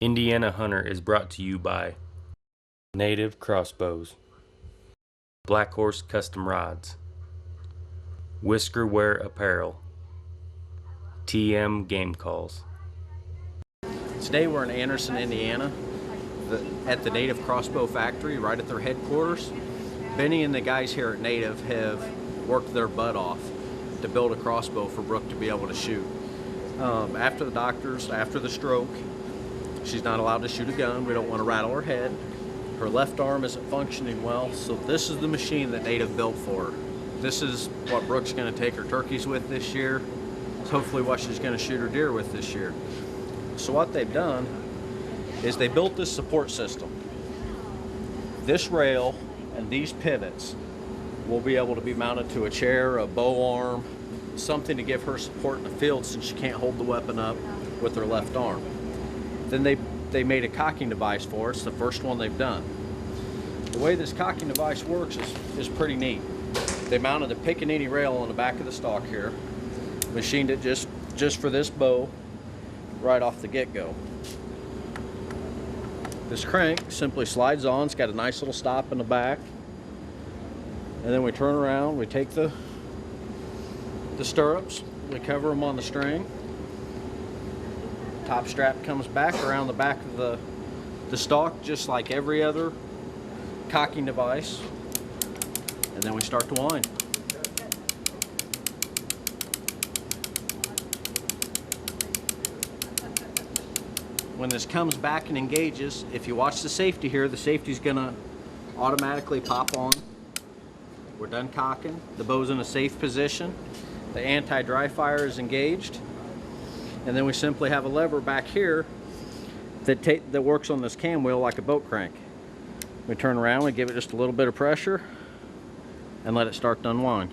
Indiana Hunter is brought to you by Native Crossbows, Black Horse Custom Rods, Whisker Wear Apparel, TM Game Calls. Today we're in Anderson, Indiana, at the Native Crossbow factory, right at their headquarters. Benny and the guys here at Native have worked their butt off to build a crossbow for Brooke to be able to shoot. After the stroke, she's not allowed to shoot a gun. We don't want to rattle her head. Her left arm isn't functioning well, so this is the machine that Native built for her. This is what Brooke's going to take her turkeys with this year. It's hopefully what she's going to shoot her deer with this year. So what they've done is they built this support system. This rail and these pivots will be able to be mounted to a chair, a bow arm, something to give her support in the field since she can't hold the weapon up with her left arm. Then they made a cocking device for her. It's the first one they've done. The way this cocking device works is pretty neat. They mounted a pickaninny rail on the back of the stock here, machined it just for this bow right off the get-go. This crank simply slides on. It's got a nice little stop in the back, and then we turn around, we take the stirrups, we cover them on the string. Top strap comes back around the back of the stock, just like every other cocking device, and then we start to wind. When this comes back and engages, if you watch the safety here, the safety's gonna automatically pop on. We're done cocking. The bow's in a safe position. The anti-dry fire is engaged. And then we simply have a lever back here that works on this cam wheel like a boat crank. We turn around, we give it just a little bit of pressure and let it start to unwind.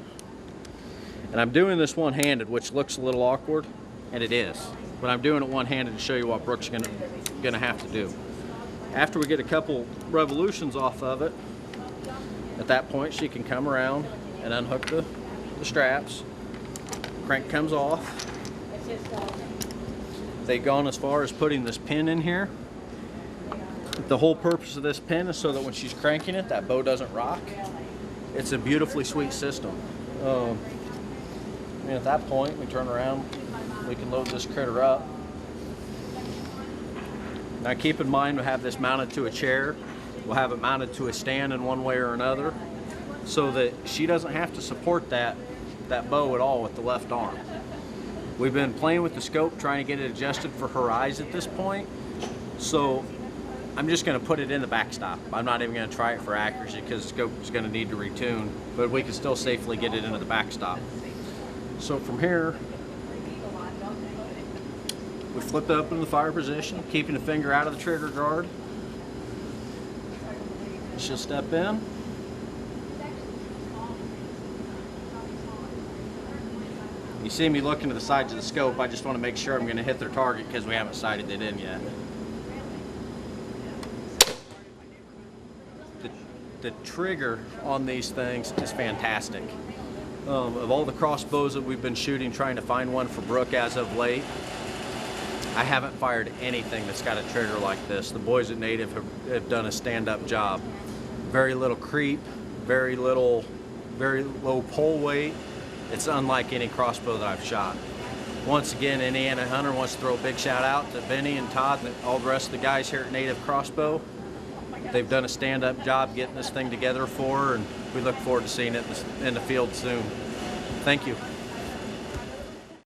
And I'm doing this one-handed, which looks a little awkward, and it is. But I'm doing it one-handed to show you what Brooke's gonna have to do. After we get a couple revolutions off of it, at that point she can come around and unhook the straps. Crank comes off. They've gone as far as putting this pin in here. The whole purpose of this pin is so that when she's cranking it, that bow doesn't rock. It's a beautifully sweet system. And at that point, we turn around, we can load this critter up. Now keep in mind, we have this mounted to a chair. We'll have it mounted to a stand in one way or another, so that she doesn't have to support that bow at all with the left arm. We've been playing with the scope, trying to get it adjusted for her eyes at this point. So I'm just gonna put it in the backstop. I'm not even gonna try it for accuracy because the scope is gonna need to retune, but we can still safely get it into the backstop. So from here, we flip it up into the fire position, keeping the finger out of the trigger guard. She'll step in. You see me looking to the sides of the scope. I just want to make sure I'm going to hit their target because we haven't sighted it in yet. The trigger on these things is fantastic. Of all the crossbows that we've been shooting, trying to find one for Brooke as of late, I haven't fired anything that's got a trigger like this. The boys at Native have done a stand-up job. Very little creep, very low pull weight. It's unlike any crossbow that I've shot. Once again, Indiana Hunter wants to throw a big shout out to Benny and Todd and all the rest of the guys here at Native Crossbow. They've done a stand-up job getting this thing together for her, and we look forward to seeing it in the field soon. Thank you.